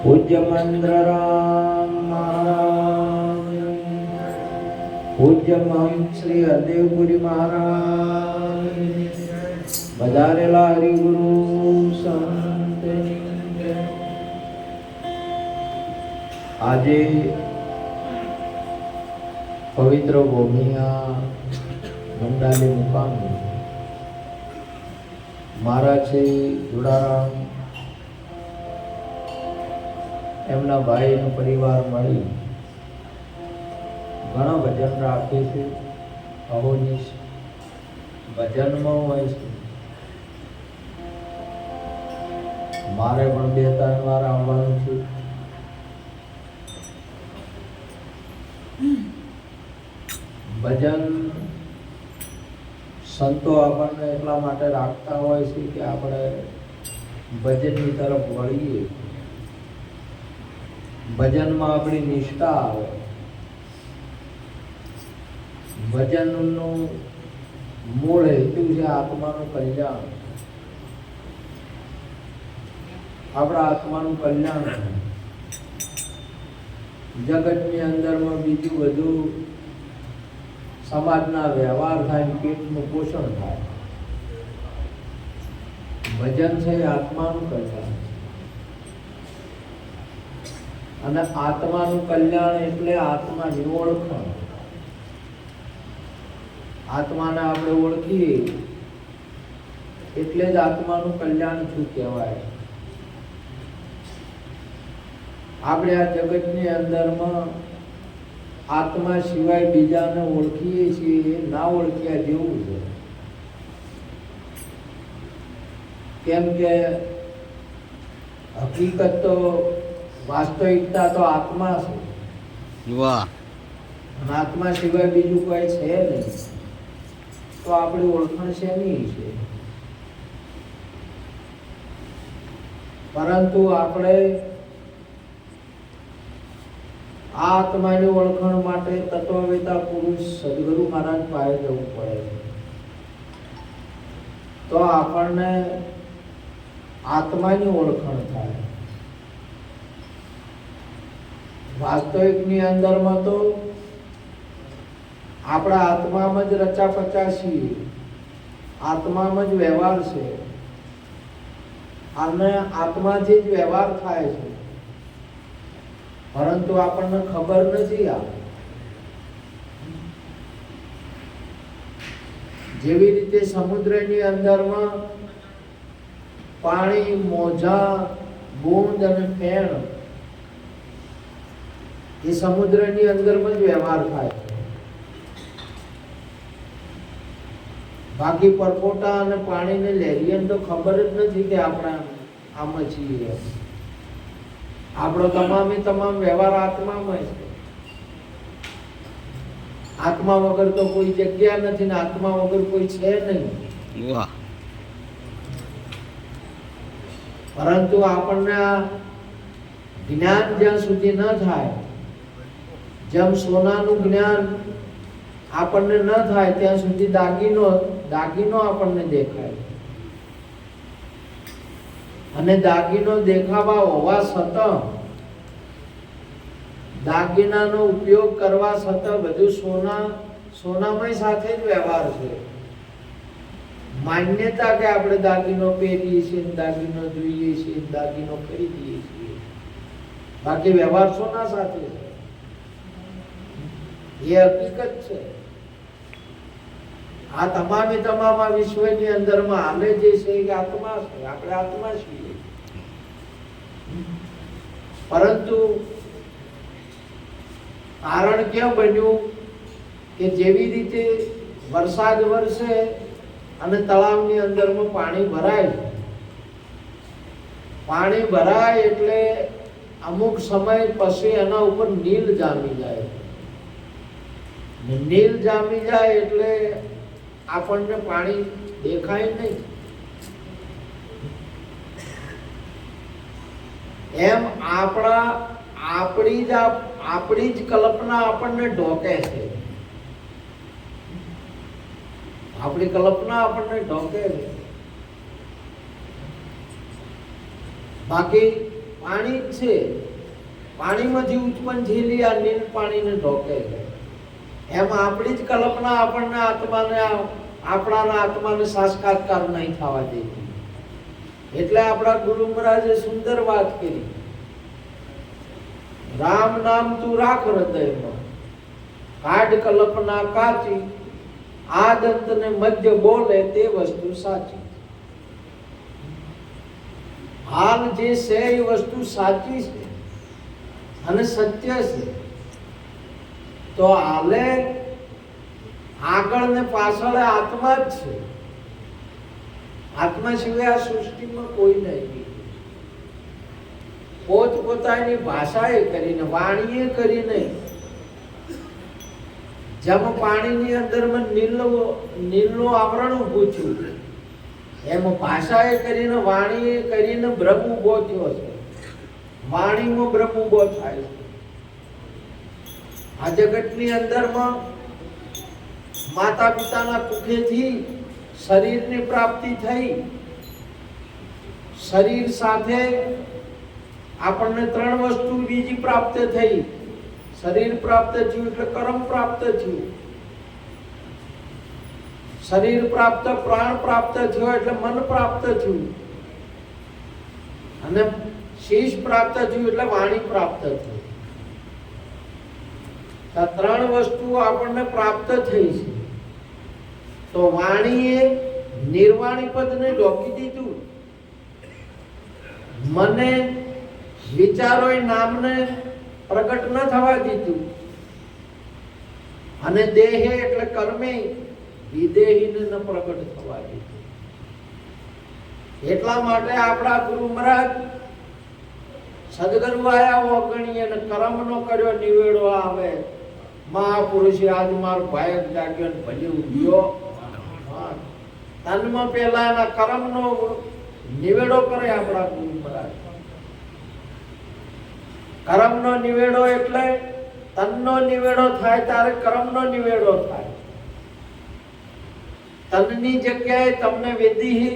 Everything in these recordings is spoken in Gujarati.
પૂજ્ય મંદ્રરામ મહારાજ, પૂજ્ય મહંત શ્રી હરદેવપુરી મહારાજ, વધારેલા હરિગુરુ સંત. આજે પવિત્ર ભૂમિયા મંડાલી મુકામ મહારાજ શ્રી જોડારામ એમના ભાઈનો પરિવાર મળી ઘણા ભજન રાખે છે. અહોનિશ ભજનમાં હોય છે. મારે પણ 2-3 વાર આવવાનું છે. ભજન સંતો આપણને એટલા માટે રાખતા હોય છે કે આપણે ભજનની તરફ વળીએ, ભજનમાં આપણી નિષ્ઠા આવે. ભજનનું મૂળ હેતુ છે આત્માનું કલ્યાણ. આપણા આત્માનું કલ્યાણ જગતની અંદરમાં બીજું બધું સમાજના વ્યવહાર થાય, પેટનું પોષણ થાય. ભજન છે આત્માનું કલ્યાણ. અને આત્માનું કલ્યાણ એટલે આત્માની ઓળખાણ. આત્માને આપણે ઓળખીએ એટલે જ આત્માનું કલ્યાણ શું કહેવાય. આપણે આ જગતની અંદરમાં આત્મા સિવાય બીજાને ઓળખીએ છીએ એ ના ઓળખ્યા જેવું છે. કેમ કે હકીકત તો વાસ્તવિકતા તો આત્મા છે. વાહ. આત્મા સિવાય બીજું કોઈ છે નહીં, તો આપણી ઓળખાણ શેની છે? પરંતુ આપણે આ આત્માની ઓળખાણ માટે તત્વવેતા પુરુષ સદગુરુ મહારાજ પાસે જવું પડે છે. તો આપણને આત્માની ઓળખાણ થાય. વાસ્તવિકની અંદરમાં તો આપણા આત્મામાં જ રચા પચા છીએ, આત્મામાં જ વ્યવહાર છે અને આત્માથી જ વ્યવહાર થાય છે. પરંતુ આપણને ખબર નથી. જેવી રીતે સમુદ્રની અંદરમાં પાણી, મોજા, બૂંદ અને ફેણ એ સમુદ્રની અંદરમાં જ વ્યવહાર થાય છે. બાકી પરપોટા અને પાણીને લહેરિયાને તો ખબર જ નથી કે આપણે આમાં છીએ. આપણો તમામ વ્યવહાર આત્મામાં છે. આત્મા વગર તો કોઈ જગ્યા નથી ને આત્મા વગર કોઈ છે નહીં. વાહ. પરંતુ આપણને આ જ્ઞાન જ્યાં સુધી ન થાય, જેમ સોનાનું જ્ઞાન આપણને ન થાય ત્યાં સુધી દાગીનો આપણને દેખાય. અને દાગીનો દેખાવા હોવા છતાં, દાગીનાનો ઉપયોગ કરવા છતાં બધું સોનામય સાથે જ વ્યવહાર છે. માન્યતા કે આપણે દાગીનો પહેરીએ છીએ, દાગીનો જોઈએ છીએ, દાગીનો ખરીદીએ છીએ, બાકી વ્યવહાર સોના સાથે છે. એ હકીકત છે. આ તમામ આ વિશ્વની અંદરમાં હાલે જે છે એ આત્મા છે. આપણે આત્મા છીએ. પરંતુ કારણ ક્યાં બન્યું કે જેવી રીતે વરસાદ વરસે અને તળાવની અંદરમાં પાણી ભરાય, પાણી ભરાય એટલે અમુક સમય પછી એના ઉપર નીલ જામી જાય. નીલ જામી જાય એટલે આપણને પાણી દેખાય નહીં. એમ આપણી જ કલ્પના આપણને ઢોકે છે. આપણી કલ્પના આપણને ઢોકે છે. બાકી પાણી જ છે. પાણીમાંથી ઉત્પન્ન થયેલી આ નીલ પાણીને ઢોકે છે. એમાં આપણી જ કલ્પના આપણને આપણાના આત્માને સાક્ષાત્કાર નહીં થવા દેતી. એટલે આપણા ગુરુ મહારાજે સુંદર વાત કરી, રામ નામ તું રાખ હૃદયમાં, કાઢ કલ્પના કાચી, આદ અંત ને મધ્ય બોલે તે વસ્તુ સાચી. હાલ જે છે એ વસ્તુ સાચી છે અને સત્ય છે. તો હાલે આગળ ને પાછળ આત્મા જ છે. આત્મા સિવાય આ સૃષ્ટિમાં કોઈ નહીં. પોતપોતાની ભાષાએ કરીને, વાણીએ કરીને, જેમાં પાણીની અંદરમાં નીલનું આવરણ ઊભું થયું, એમાં ભાષાએ કરીને, વાણીએ કરીને બ્રહ્મ ઊભો થયો છે. વાણીમાં બ્રહ્મ ઊભો થાય છે. આ જગતની અંદરમાં માતા પિતાના કુખેથી શરીરની પ્રાપ્તિ થઈ. શરીર સાથે આપણને 3 વસ્તુ બીજી પ્રાપ્ત થઈ. શરીર પ્રાપ્ત થયું એટલે કર્મ પ્રાપ્ત થયું. શરીર પ્રાપ્ત, પ્રાણ પ્રાપ્ત થયો એટલે મન પ્રાપ્ત થયું. અને શીશ પ્રાપ્ત થયું એટલે વાણી પ્રાપ્ત થયું. આ 3 વસ્તુ આપણને પ્રાપ્ત થઈ છે. તો વાણીએ નિર્વાણી પદને ઢોકી દીધું. મને વિચારોય નામને પ્રગટ ન થવા દીધું. અને દેહે એટલે કર્મે વિદેહીને ન પ્રગટ થવા દીધું. એટલા માટે આપણા ગુરુ મહારાજ સદગુરુ આયા ઓગણીએ અને કર્મનો કર્યો નિવેડો આવે. મહાપુરુષે આજ મારો ભાઈ જાગ્યો ને ભલી ઉઠ્યો. તનમાં પહેલા એના કર્મનો નિવેડો કરે આપણા ગુરુ મહારાજ. કર્મનો નિવેડો એટલે તનનો નિવેડો થાય ત્યારે કર્મનો નિવેડો થાય. તનની જગ્યાએ તમને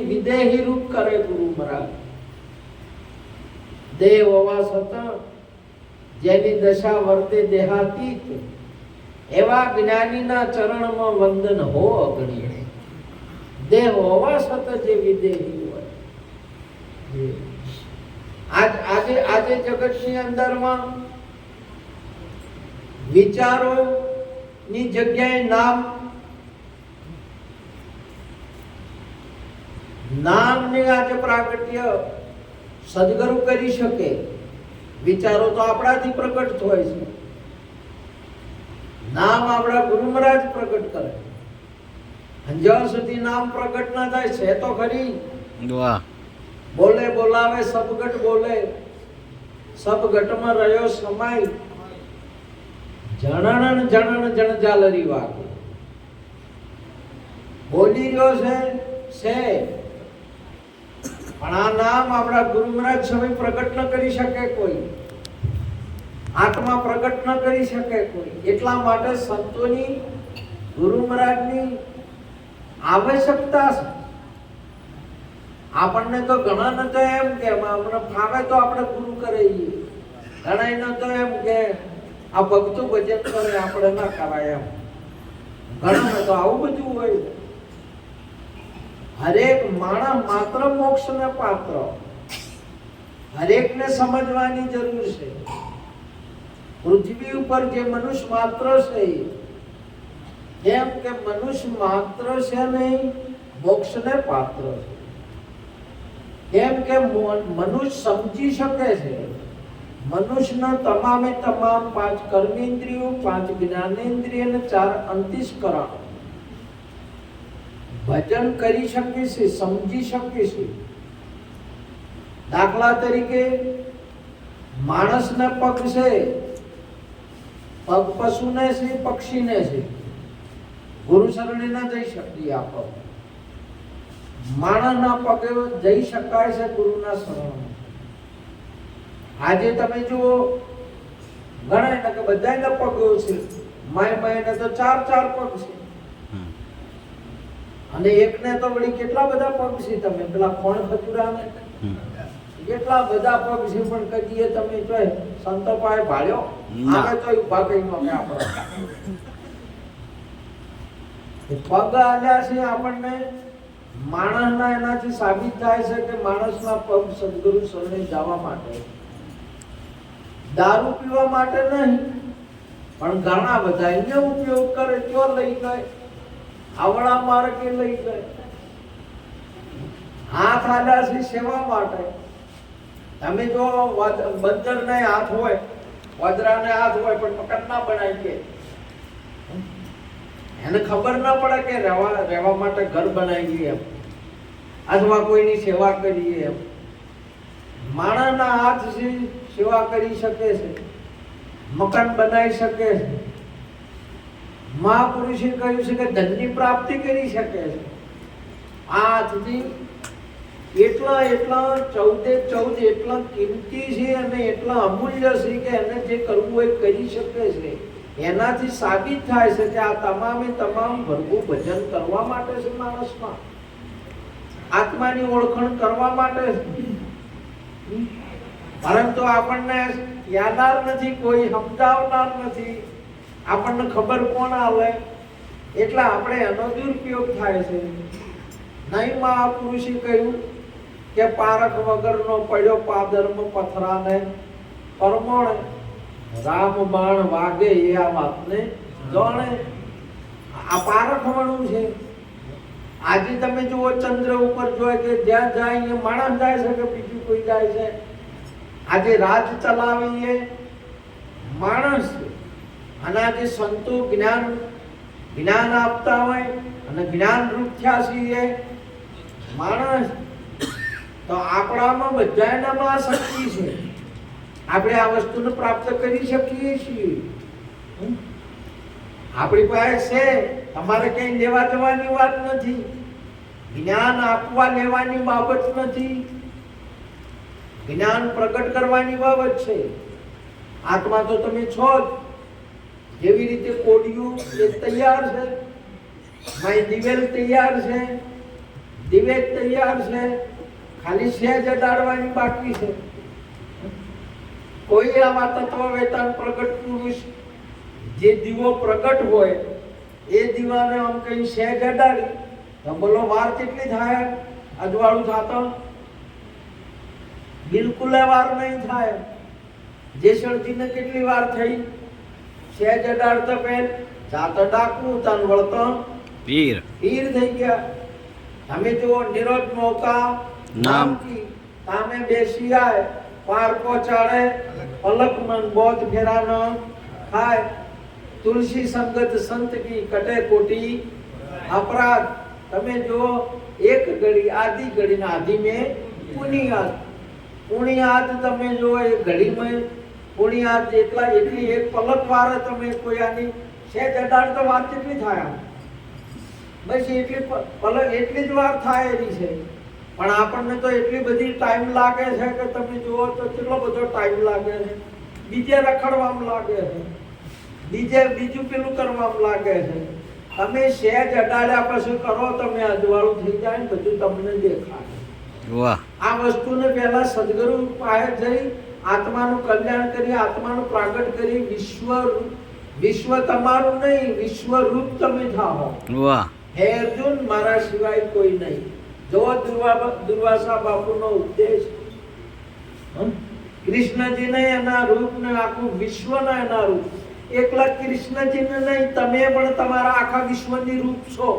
વિદેહી રૂપ કરે ગુરુ મહારાજ. દેહ હોવા છતાં જેની દશા વર્તે દેહાતીત, એવા જ્ઞાનીના ચરણમાં વંદન હો અગણિયે. દેહ હોવા છતાં જે વિદેહી હોય. આજે જગતની અંદરમાં વિચારોની જગ્યાએ નામની આજે પ્રાગટ્ય સદગુરુ કરી શકે. વિચારો તો આપણાથી પ્રગટ થાય છે. નામ આપણા ગુરુ મહારાજ પ્રગટ કરે. જ્યાં સુધી નામ પ્રગટ ના થાય છે તો ખરી. બોલે બોલાવે સબગટ બોલે, સબગટમાં રહ્યો સમાય. જણણ જણજાલરી વાગે. બોલી રહ્યો છે પણ આ નામ આપણા ગુરુ મહારાજ સમય પ્રગટ ન કરી શકે કોઈ. આત્મા પ્રગટ ન કરી શકે કોઈ. એટલા માટે સંતોની, ગુરુ મહારાજની આવશ્યકતા છે. આપણને તો ઘણાને તો એમ કે અમને ફાવે તો આપણે ગુરુ કરાવીએ. ઘણાને તો એમ કે આ ભક્તો ભજન કરે આપણે ના કરાય એમ. ઘણાને તો આવું બધું હોય. હરેક માણસ માત્ર મોક્ષને પાત્ર. હરેકને સમજવાની જરૂર છે. પૃથ્વી ઉપર જે મનુષ્ય માત્ર છે, કેમ કે મનુષ્ય માત્ર છે નહીં, મોક્ષને પાત્ર છે. કેમ કે મનુષ્ય સમજી શકે છે. મનુષ્યના તમામે તમામ 5 કર્મેન્દ્રિયો, 5 જ્ઞાનેન્દ્રિય અને 4 અંતઃકરણ ભજન કરી શકે છે, સમજી શકે છે. દાખલા તરીકે માણસના પગ છે, પગ પશુને છે, પક્ષીને છે. ગુરુ શરણે ના જઈ શકીએ આપણે. માણસના પગે જઈ શકાય છે ગુરુના શરણમાં. આજે તમે જુઓ ઘણા કે બધાના પગો છે. માય તો 4 પગ છે. અને એકને તો વળી કેટલા બધા પગ છે. તમે પેલા કોણ ખજુરાને કેટલા બધા પગ છે પણ કદીએ તમે તો સંતો પાસે ભાળ્યો આવે તો ઉભા કરી નો કે આપણે પગ આલ્યા છે આપણને માણસના એનાથી સાબિત થાય છે કે માણસના પગ સદગુરુ શરણે જવા માટે, દારૂ પીવા માટે નહીં, પણ ઘણા બધા એને ઉપયોગ કરે તો લઈ જાય, આવડા માર્ગે લઈ જાય. હાથ આલ્યા છે સેવા માટે. તમે જો બંદરને હાથ હોય, વજરાને હાથ હોય, પણ મકાન ના બનાવી કે એને ખબર ના પડે કે રહેવા માટે ઘર બનાવીએ એમ, અથવા કોઈની સેવા કરીએ એમ. માણસના હાથથી સેવા કરી શકે છે, મકાન બનાવી શકે છે. મહાપુરુષે કહ્યું છે કે ધનની પ્રાપ્તિ કરી શકે છે હાથથી. એટલા 14 એટલા કિંમતી છે અને એટલા અમૂલ્ય છે કે એને જે કરવું હોય કરી શકે છે. એનાથી સાબિત થાય છે કે આ તમામે તમામ ભરપૂર ભજન કરવા માટે છે, માણસમાં આત્માની ઓળખાણ કરવા માટે છે. પરંતુ આપણને યાદાર નથી, કોઈ સમજાવનાર નથી, આપણને ખબર કોણ આવે, એટલે આપણે એનો દુરુપયોગ થાય છે. નહીં મહાપુરુષે કહ્યું કે પારખ વગરનો પડ્યો પાદર્મ પથરાને પરમોણે રામ બાણ વાગે એ આ વાતને જાણે. આ પારખવાનું છે. આજે તમે જુઓ ચંદ્ર ઉપર જોય કે જ્યાં જાય એ માણસ જાય છે કે બીજું કોઈ જાય છે. આજે રાજ ચલાવીએ માણસ, અને આજે સંતો જ્ઞાન આપતા હોય અને જ્ઞાન રૂપ થયા છીએ માણસ. તો આપણામાં બધાનામાં શક્તિ છે, આપણે આ વસ્તુને પ્રાપ્ત કરી શકીએ છીએ. આપણી પાસે છે, તમારે કઈ લેવા જવાની વાત નથી, જ્ઞાન આપવા લેવાની બાબત નથી, જ્ઞાન પ્રગટ કરવાની બાબત છે. આત્મા તો તમે છો જ. જેવી રીતે કોડિયું એ તૈયાર છે, મારી દિવેલ તૈયાર છે, દિવેલ તૈયાર છે, ખાલી સહેજ અડાડવાની બાકી છે. કોઈ આવા તત્વ વેતાન પ્રગટ પુરુષ જે દીવો પ્રગટ હોય એ દીવાને આમ કઈ સહેજ અડાડી તો બોલો વાર કેટલી થાય? અજવાળું થતો બિલકુલ વાર નહીં થાય. જેસળજીને કેટલી વાર થઈ? સહેજ અડાડતો પેન જાતો ડાકવું તન વળતો પીર થઈ ગયા. તમે જો નિરોધ મોકા નામ કી તામે બેસી આય પાર પહોંચાડે અલક મન બોધ ફેરાનો ખાય. તુલસી સંગત સંત કી કટે કોટી અપરાધ. તમે જો એક ઘડી આધી ઘડી ના આધી में પુણ્યાદ તમે જો એ ઘડી में પુણ્યાદ એટલી એક પલક વાર તમે કોઈ આની સહેજ અડાડ તો વાત કેટલી થાય? બસ એટલી પલક એટલી જ વાર થાય એની છે. પણ આપણને તો એટલી બધી ટાઈમ લાગે છે કે તમે જુઓ તો કેટલો બધો ટાઈમ લાગે છે. બીજે રખડવામાં લાગે છે, બીજું પેલું કરવામાં લાગે છે. તમે સહેજ અડાડ્યા પછી કરો, તમે અજવાળું થઈ જાય ને બધું તમને દેખાય. વાહ! આ વસ્તુને પહેલા સદગુરુ પાસે જઈ આત્માનું કલ્યાણ કરી, આત્માનું પ્રાગટ કરી, વિશ્વ તમારું નહીં, વિશ્વ રૂપ તમે થાઓ. વાહ! હે અર્જુન, મારા સિવાય કોઈ નહીં. જો દુર્વાસા બાપુનો ઉપદેશ, કૃષ્ણજીને એના રૂપને આખું વિશ્વના એના રૂપ. એકલા કૃષ્ણજીને નહીં, તમે પણ તમારા આખા વિશ્વની રૂપ છો.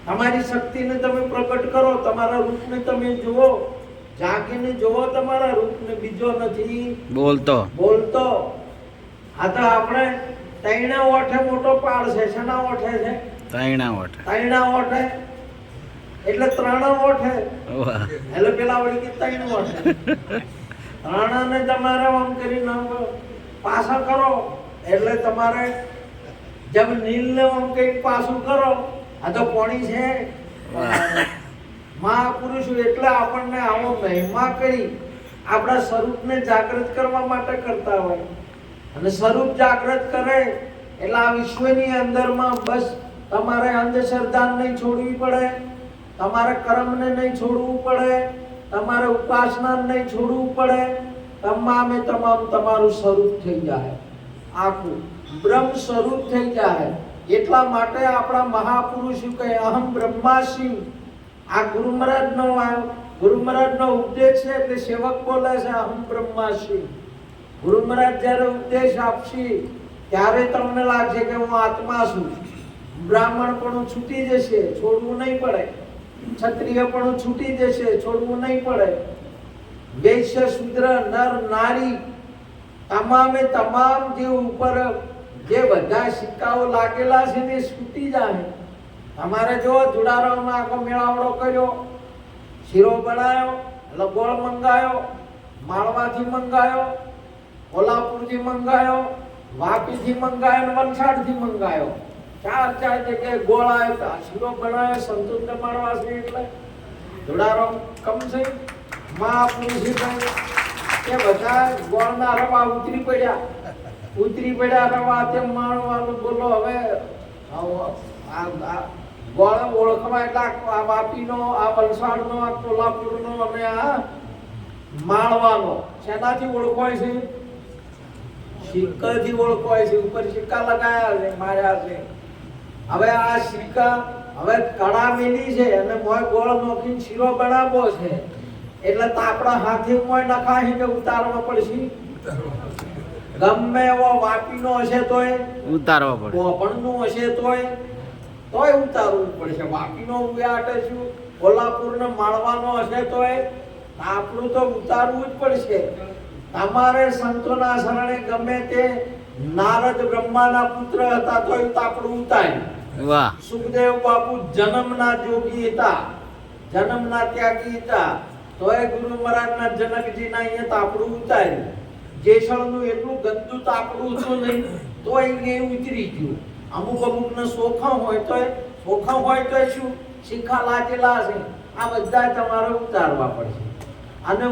તમારી શક્તિને તમે પ્રગટ કરો, તમારા રૂપને તમે જુઓ, જાગીને જુઓ તમારા રૂપને. બીજો નથી બોલતો. આ તો આપણે તૈણા ઓઠે મોટો પાડ છે. શેના ઓઠે છે? તૈણા ઓઠે એટલે 3 ઓઠે. એટલે પેલા વળી કે 3 ઓઠે. 3 ને તમારે આમ કરીને પાછા કરો એટલે તમારે જબ નીલ ને આમ કઈ પાછું કરો. આ તો પોણી છે. મહાપુરુષો એટલે આપણને આવો મહિમા કરી આપણા સ્વરૂપને જાગૃત કરવા માટે કરતા હોય. અને સ્વરૂપ જાગૃત કરે એટલે આ વિશ્વની અંદરમાં બસ તમારે અંધશ્રદ્ધા નહીં છોડવી પડે, તમારે કર્મને નહીં છોડવું પડે, તમારે ઉપાસના નહીં છોડવું પડે, તમામે તમામ તમારું સ્વરૂપ થઈ જાય, આખું બ્રહ્મ સ્વરૂપ થઈ જાય. એટલા માટે આપણા મહાપુરુષો કહે અહમ બ્રહ્માસ્મિ. આ ગુરુ મહારાજનો ઉપદેશ છે એટલે સેવક બોલે છે અહમ બ્રહ્માસ્મિ. ગુરુ મહારાજ જ્યારે ઉપદેશ આપશે ત્યારે તમને લાગશે કે હું આત્મા છું. બ્રાહ્મણપણું છૂટી જશે, છોડવું નહીં પડે. ક્ષત્રિયપણું છૂટી જશે, છોડવું નહીં પડે. વૈશ્ય શૂદ્ર નર નારી તમામે તમામ જે ઉપર જે બધા સિક્કાઓ લાગેલા છે ને છૂટી જાય. તમારે જો જુડારામાં આખો મેળાવડો કર્યો, શીરો બનાવ્યો, ગોળ મંગાયો, માળવાથી મંગાયો, કોલ્હાપુરથી મંગાયો, વાપીથી મંગાયો, વલસાડથી મંગાયો. ચાર જગ્યાએ ગોળ આવ્યો, શીરો બનાવ્યો, સંતોષને માળવા છે એટલે જુડારામ કમસે મહાપુરુષ કે બધા ગોળના રવા ઉતરી પડ્યા રવા તેમ માણવાનું. બોલો હવે ગોળ ઓળખવા એટલે આ વાપીનો, આ વલસાડનો, આ કોલ્હાપુરનો અને આ માળવાનો શેનાથી ઓળખાય છે? સિક્કાથી ઓળખાય છે. ઉપર સિક્કા લગાયા છે, માર્યા છે. હવે આ સિક્કા હવે કડા મેલી છે અને મોય ગોળ નોખીને શીરો બનાવવો છે એટલે તાપડા હાથે મોય નખાહી કે ઉતારવા પડશે. ગમે એવો વાપીનો હશે તોય ઉતારવા પડે, કોપણનો હશે તોય ઉતારવું પડશે. વાપીનો ઉયાટે છું, કોલ્હાપુરનો માળવાનો હશે તોય આપણું તો ઉતારવું જ પડશે. તમારે સંતોના શરણે ગમે તે નારદ બ્રહ્માના પુત્ર હતા તોય આપણું ઉતાર્યું. વાહ! સુખદેવ બાપુ જન્મના જોગી હતા, જન્મના ત્યાગી હતા, તોય ગુરુ મહારાજના જનકજીના અહીંયા તાપડું ઉતાર્યું. જેસળનું એટલું ગંદુ તાપડું હતું નહીં તોય એ ઉતરી ગયું. અમુકને સોખા હોય તોય શું શીખા લાગેલા છે, આ બધા તમારે ઉતારવા પડશે. અને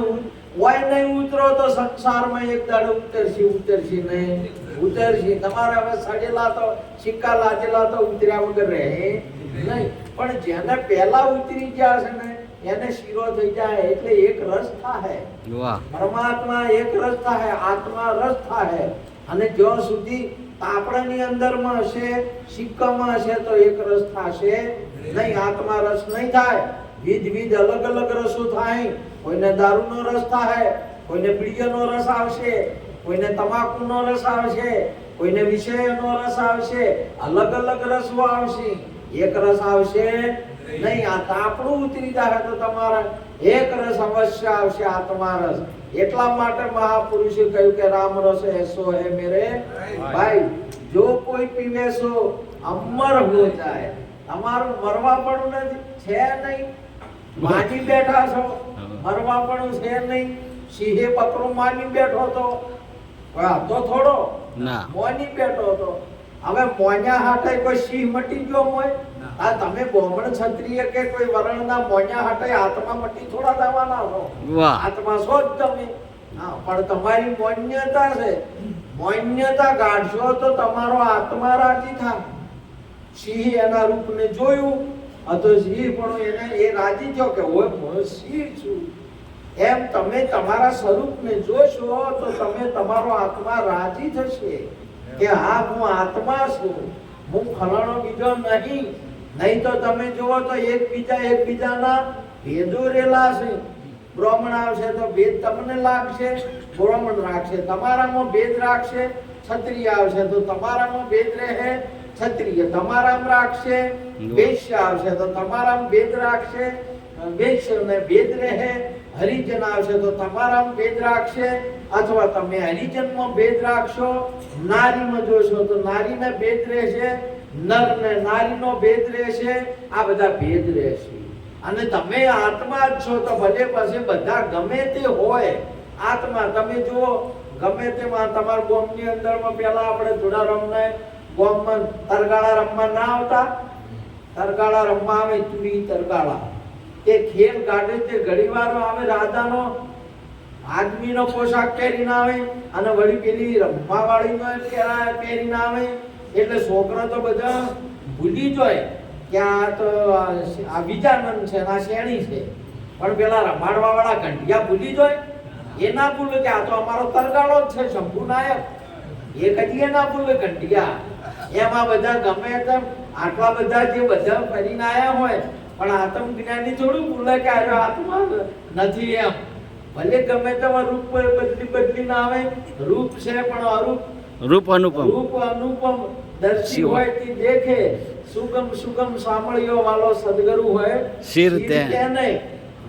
ઓય નહીં ઉતરો તો સંસારમાં એક દાડો ઉતરશે નહીં. તમારે હવે સડેલા તો સિક્કા લાગેલા તો ઉતર્યા વગર રહે નહીં. પણ જેને પહેલા ઉતરી ગયા છે ને એને શીરો થઈ જાય એટલે એક રસ થાય. પરમાત્મા એક રસ થાય, આત્મા રસ થાય. અને જ્યાં સુધી તાપડાની અંદરમાં હશે, સિક્કામાં હશે તો એક રસ થશે નહીં, આત્મા રસ નહીં થાય. વિધ અલગ અલગ રસો થાય. કોઈને દારૂનો રસ થાય, કોઈને બીડીનો રસ આવશે, કોઈને તમાકુનો રસ આવશે, કોઈને વિષયનો રસ આવશે. અલગ અલગ રસો આવશે, એક રસ આવશે નહીં. આ તાપડું ઉતરી જાય તો તમારા એક રસ અવશ્ય આવશે, આત્મા રસ. એટલા માટે મહાપુરુષે કહ્યું કે રામ રસ એસો હે મેરે ભાઈ, જો કોઈ પીવે સો અમર હો જાય. તમારું મરવા પણ નથી છે નહીં, માની બેઠા છો, મરવા પણ છે નહીં. સિંહે પત્રો માની બેઠો તો થોડો મોની બેઠો હતો. હવે મોન્યા હાથે કોઈ સિંહ મટી ગયો હોય? આ તમે બ્રાહ્મણ ક્ષત્રિય કે કોઈ વરણના મોન્યા હાથે આત્મા મટી થોડા જવાના છો? આત્મા છો જ તમે. પણ તમારી મોન્યતા છે, મોન્યતા ગાઢશો તો તમારો આત્મા રાજી થાય. સિંહ એના રૂપને જોયું તો સિંહ પણ એને એ રાજી થયો કે ઓય હું સિંહ છું. એમ તમે તમારા સ્વરૂપને જોશો તો તમે તમારો આત્મા રાજી થશે કે હા હું આત્મા છું, હું ફલાણો બીજો નહીં તો તમે જુઓ તો એકબીજાના ભેદો રેલા છે. બ્રાહ્મણ આવશે તો ભેદ તમને લાગશે, બ્રાહ્મણ રાખશે તમારામાં ભેદ રાખશે. ક્ષત્રિય આવશે તો તમારામાં ભેદ રહે, ક્ષત્રિય તમારામાં રાખશે. વૈશ્ય આવશે તો તમારામાં ભેદ રાખશે, વૈશ્યને ભેદ રહે. હરિજન આવશે તો તમારામાં ભેદ રાખશે, અથવા તમે હરિજનમાં ભેદ રાખશો. નારીમાં જોશો તો નારીને ભેદ રહેશે, નરને નારીનો ભેદ રહેશે. આ બધા ભેદ રહેશે. અને તમે આત્મા જ છો તો ભલે પછી બધા ગમે તે હોય આત્મા. તમે જુઓ ગમે તેમાં તમારા ગોમની અંદરમાં પેલા આપણે થોડા રમને ગોમમાં તરગાળા રમવા ના આવતા? તરગાળા રમવા આવે, તુરી તરગાળા તે ખેલ ગાડે તે ઘડીવાર આવે. રાજાનો આદમીનો પોશાક પહેરીને આવે અને વળી પેલી રમવા વાળીનો પહેરીને આવે. એટલે છોકરા તો બધા ભૂલી જાય કે આ તો આ બીજાનંદ છે, આ શેણી છે. પણ પેલા રમાડવા વાળા ઘંટિયા ભૂલી જાય એ ના ભૂલે કે આ તો અમારો તરગાળો જ છે શંભુ નાયક એ કદી ના ભૂલે ઘંટિયા એમાં બધા ગમે તેમ આટલા બધા જે બધા ફરીને આયા હોય પણ આત્મ જ્ઞાની થોડું ભૂલે કે આ આત્મા નથી એમ ભલે ગમે તેવા રૂપ બદલી ના આવે રૂપ છે પણ અરૂપ રૂપ અનુપમ દર્શી હોય તે દેખે સુગમ સાંભળ્યો વાલો સદગુરુ હોય શિર તે નહીં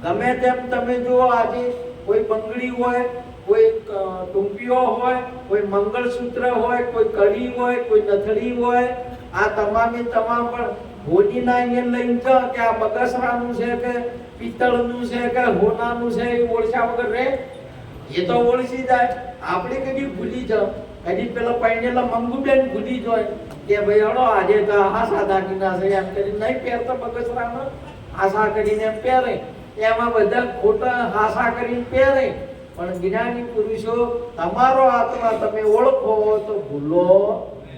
ગમે તેમ તમે જો આજે કોઈ બંગડી હોય કોઈ ટૂંપીઓ હોય કોઈ મંગળસૂત્ર હોય કોઈ કડી હોય કોઈ નથડી હોય આ તમામે તમામ પણ હોનીના અહીંયા લઈને જાઓ કે આ બગસરાનું છે કે પિત્તળનું છે કે હોનાનું છે એ ઓળખ્યા વગર રે એ તો ઓળખી જાય આપણે કદી ભૂલી જાવ કદી પેલા પૈણેલા મંગુબેન ભૂલી જાય કે ભાઈ હળો આજે તો હાસા દાગીના છે એમ કરીને નહીં પહેરતા બગસરામાં હાસા કરીને એમ પહેરે એમાં બધા ખોટા હાસા કરીને પહેરે પણ જ્ઞાની પુરુષો તમારો આત્મા તમે ઓળખો તો ભૂલો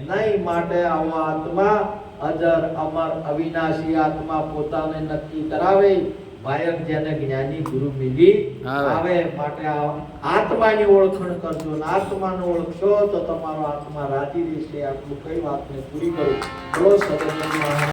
નહીં માટે આવો આત્મા અજર અમર અવિનાશી આત્મા પોતાને નક્કી કરાવે વાયક જેને જ્ઞાની ગુરુ મિલી આવે માટે આત્માની ઓળખાણ કરજો અને આત્માને ઓળખશો તો તમારો આત્મા રાજી રહેશે. આટલું કઈ વાતને પૂરી કરું. બોલો સદગુરુ મહારાજ.